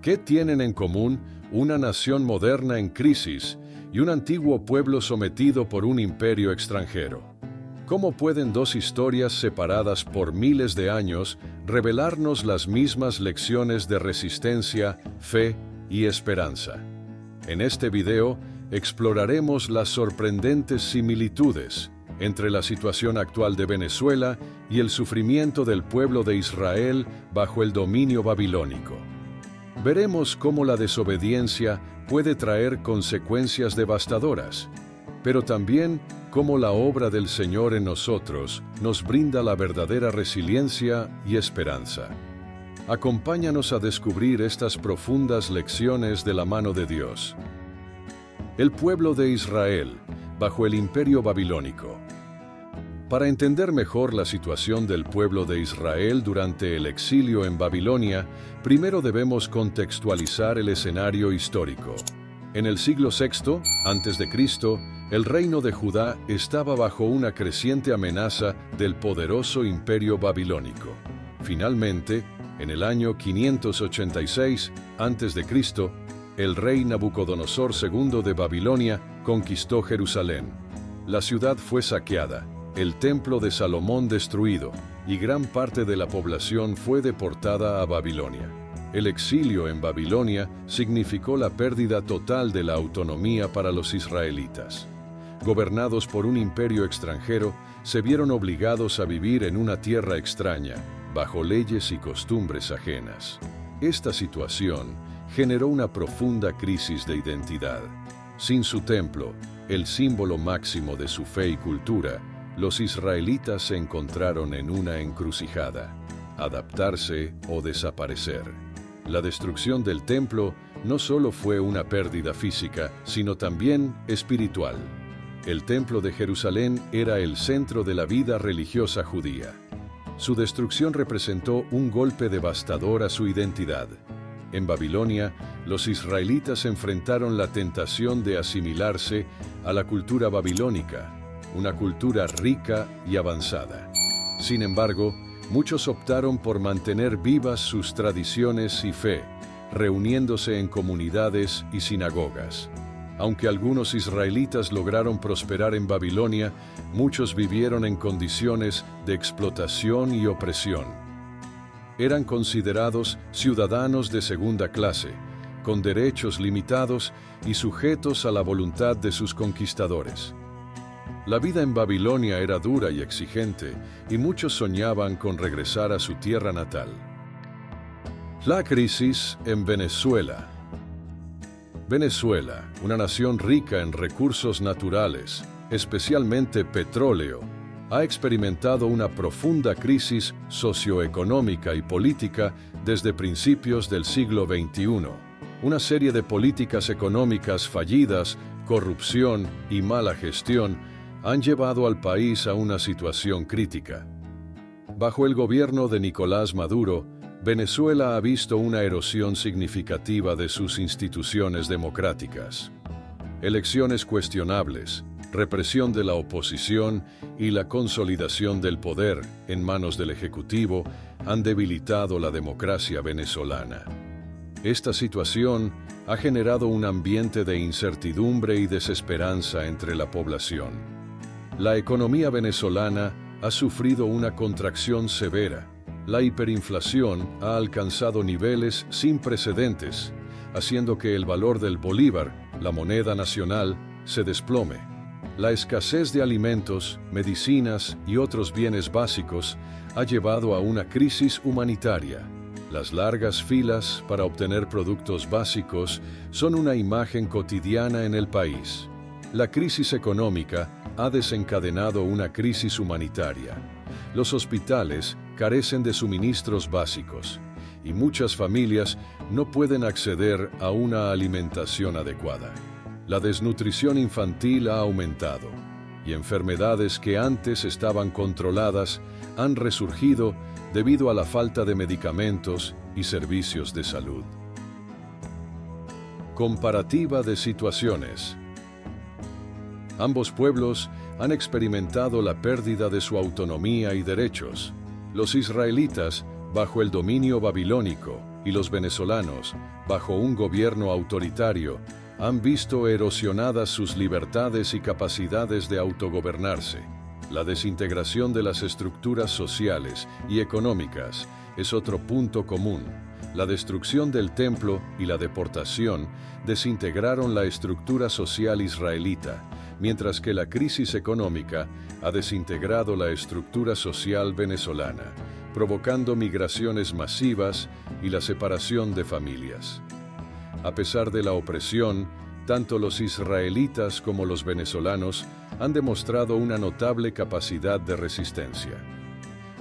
¿Qué tienen en común una nación moderna en crisis y un antiguo pueblo sometido por un imperio extranjero? ¿Cómo pueden dos historias separadas por miles de años revelarnos las mismas lecciones de resistencia, fe y esperanza? En este video exploraremos las sorprendentes similitudes entre la situación actual de Venezuela y el sufrimiento del pueblo de Israel bajo el dominio babilónico. Veremos cómo la desobediencia puede traer consecuencias devastadoras, pero también cómo la obra del Señor en nosotros nos brinda la verdadera resiliencia y esperanza. Acompáñanos a descubrir estas profundas lecciones de la mano de Dios. El pueblo de Israel, bajo el imperio babilónico. Para entender mejor la situación del pueblo de Israel durante el exilio en Babilonia, primero debemos contextualizar el escenario histórico. En el siglo VI a.C., el reino de Judá estaba bajo una creciente amenaza del poderoso imperio babilónico. Finalmente, en el año 586 a.C., el rey Nabucodonosor II de Babilonia conquistó Jerusalén. La ciudad fue saqueada, el templo de Salomón destruido, y gran parte de la población fue deportada a Babilonia. El exilio en Babilonia significó la pérdida total de la autonomía para los israelitas. Gobernados por un imperio extranjero, se vieron obligados a vivir en una tierra extraña, bajo leyes y costumbres ajenas. Esta situación generó una profunda crisis de identidad. Sin su templo, el símbolo máximo de su fe y cultura, los israelitas se encontraron en una encrucijada: adaptarse o desaparecer. La destrucción del templo no solo fue una pérdida física, sino también espiritual. El templo de Jerusalén era el centro de la vida religiosa judía. Su destrucción representó un golpe devastador a su identidad. En Babilonia, los israelitas enfrentaron la tentación de asimilarse a la cultura babilónica, una cultura rica y avanzada. Sin embargo, muchos optaron por mantener vivas sus tradiciones y fe, reuniéndose en comunidades y sinagogas. Aunque algunos israelitas lograron prosperar en Babilonia, muchos vivieron en condiciones de explotación y opresión. Eran considerados ciudadanos de segunda clase, con derechos limitados y sujetos a la voluntad de sus conquistadores. La vida en Babilonia era dura y exigente, y muchos soñaban con regresar a su tierra natal. La crisis en Venezuela. Venezuela, una nación rica en recursos naturales, especialmente petróleo, ha experimentado una profunda crisis socioeconómica y política desde principios del siglo XXI. Una serie de políticas económicas fallidas, corrupción y mala gestión han llevado al país a una situación crítica. Bajo el gobierno de Nicolás Maduro, Venezuela ha visto una erosión significativa de sus instituciones democráticas. Elecciones cuestionables, represión de la oposición y la consolidación del poder en manos del Ejecutivo han debilitado la democracia venezolana. Esta situación ha generado un ambiente de incertidumbre y desesperanza entre la población. La economía venezolana ha sufrido una contracción severa. La hiperinflación ha alcanzado niveles sin precedentes, haciendo que el valor del bolívar, la moneda nacional, se desplome. La escasez de alimentos, medicinas y otros bienes básicos ha llevado a una crisis humanitaria. Las largas filas para obtener productos básicos son una imagen cotidiana en el país. La crisis económica ha desencadenado una crisis humanitaria. Los hospitales carecen de suministros básicos y muchas familias no pueden acceder a una alimentación adecuada. La desnutrición infantil ha aumentado y enfermedades que antes estaban controladas han resurgido debido a la falta de medicamentos y servicios de salud. Comparativa de situaciones. Ambos pueblos han experimentado la pérdida de su autonomía y derechos. Los israelitas, bajo el dominio babilónico, y los venezolanos, bajo un gobierno autoritario, han visto erosionadas sus libertades y capacidades de autogobernarse. La desintegración de las estructuras sociales y económicas es otro punto común. La destrucción del templo y la deportación desintegraron la estructura social israelita, mientras que la crisis económica ha desintegrado la estructura social venezolana, provocando migraciones masivas y la separación de familias. A pesar de la opresión, tanto los israelitas como los venezolanos han demostrado una notable capacidad de resistencia.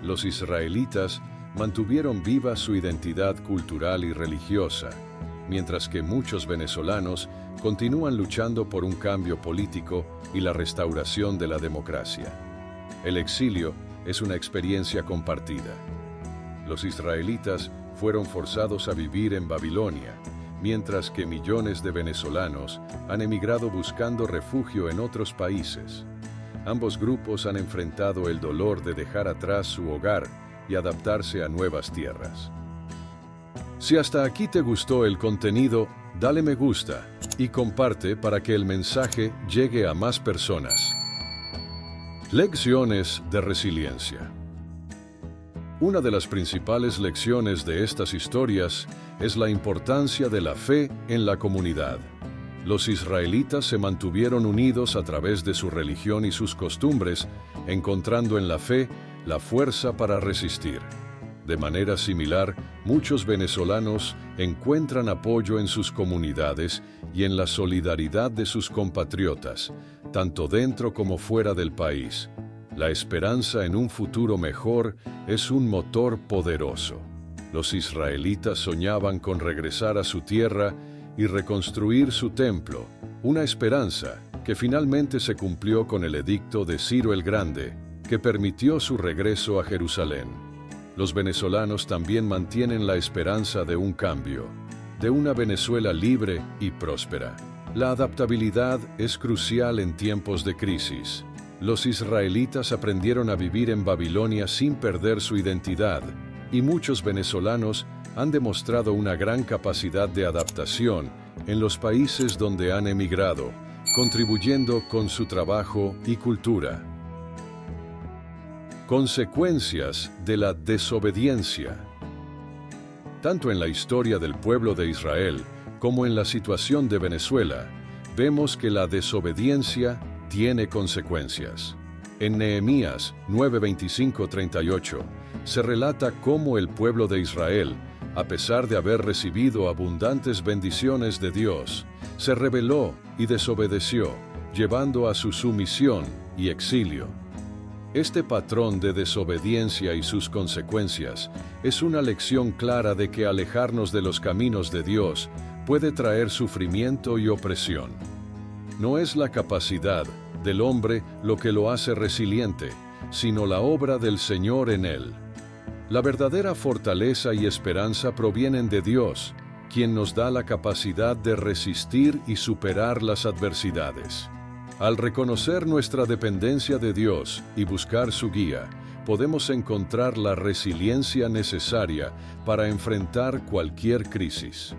Los israelitas mantuvieron viva su identidad cultural y religiosa, mientras que muchos venezolanos continúan luchando por un cambio político y la restauración de la democracia. El exilio es una experiencia compartida. Los israelitas fueron forzados a vivir en Babilonia, mientras que millones de venezolanos han emigrado buscando refugio en otros países. Ambos grupos han enfrentado el dolor de dejar atrás su hogar y adaptarse a nuevas tierras. Si hasta aquí te gustó el contenido, dale me gusta y comparte para que el mensaje llegue a más personas. Lecciones de resiliencia. Una de las principales lecciones de estas historias es la importancia de la fe en la comunidad. Los israelitas se mantuvieron unidos a través de su religión y sus costumbres, encontrando en la fe la fuerza para resistir. De manera similar, muchos venezolanos encuentran apoyo en sus comunidades y en la solidaridad de sus compatriotas, tanto dentro como fuera del país. La esperanza en un futuro mejor es un motor poderoso. Los israelitas soñaban con regresar a su tierra y reconstruir su templo, una esperanza que finalmente se cumplió con el edicto de Ciro el Grande, que permitió su regreso a Jerusalén. Los venezolanos también mantienen la esperanza de un cambio, de una Venezuela libre y próspera. La adaptabilidad es crucial en tiempos de crisis. Los israelitas aprendieron a vivir en Babilonia sin perder su identidad, y muchos venezolanos han demostrado una gran capacidad de adaptación en los países donde han emigrado, contribuyendo con su trabajo y cultura. Consecuencias de la desobediencia. Tanto en la historia del pueblo de Israel como en la situación de Venezuela, vemos que la desobediencia tiene consecuencias. En Nehemías 9:25-38 se relata cómo el pueblo de Israel, a pesar de haber recibido abundantes bendiciones de Dios, se rebeló y desobedeció, llevando a su sumisión y exilio. Este patrón de desobediencia y sus consecuencias es una lección clara de que alejarnos de los caminos de Dios puede traer sufrimiento y opresión. No es la capacidad del hombre lo que lo hace resiliente, sino la obra del Señor en él. La verdadera fortaleza y esperanza provienen de Dios, quien nos da la capacidad de resistir y superar las adversidades. Al reconocer nuestra dependencia de Dios y buscar su guía, podemos encontrar la resiliencia necesaria para enfrentar cualquier crisis.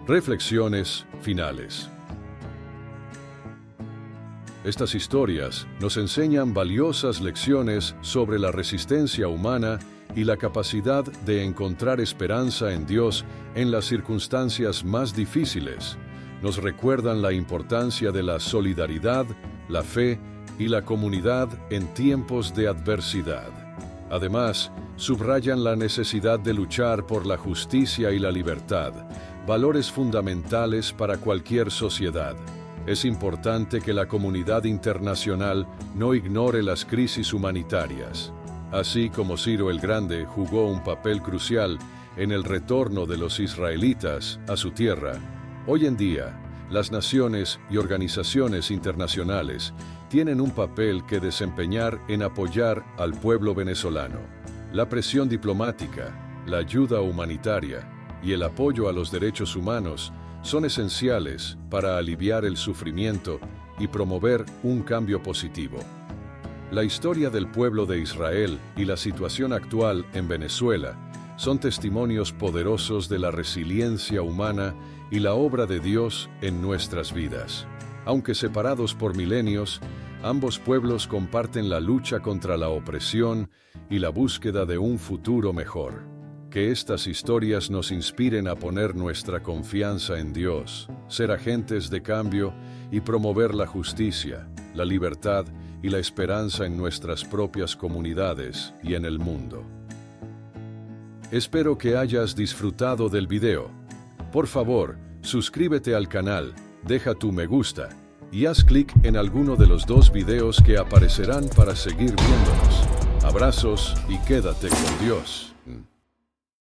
Reflexiones finales. Estas historias nos enseñan valiosas lecciones sobre la resistencia humana y la capacidad de encontrar esperanza en Dios en las circunstancias más difíciles. Nos recuerdan la importancia de la solidaridad, la fe y la comunidad en tiempos de adversidad. Además, subrayan la necesidad de luchar por la justicia y la libertad, valores fundamentales para cualquier sociedad. Es importante que la comunidad internacional no ignore las crisis humanitarias. Así como Ciro el Grande jugó un papel crucial en el retorno de los israelitas a su tierra, hoy en día, las naciones y organizaciones internacionales tienen un papel que desempeñar en apoyar al pueblo venezolano. La presión diplomática, la ayuda humanitaria y el apoyo a los derechos humanos son esenciales para aliviar el sufrimiento y promover un cambio positivo. La historia del pueblo de Israel y la situación actual en Venezuela son testimonios poderosos de la resiliencia humana y la obra de Dios en nuestras vidas. Aunque separados por milenios, ambos pueblos comparten la lucha contra la opresión y la búsqueda de un futuro mejor. Que estas historias nos inspiren a poner nuestra confianza en Dios, ser agentes de cambio y promover la justicia, la libertad y la esperanza en nuestras propias comunidades y en el mundo. Espero que hayas disfrutado del video. Por favor, suscríbete al canal, deja tu me gusta y haz clic en alguno de los 2 videos que aparecerán para seguir viéndonos. Abrazos y quédate con Dios.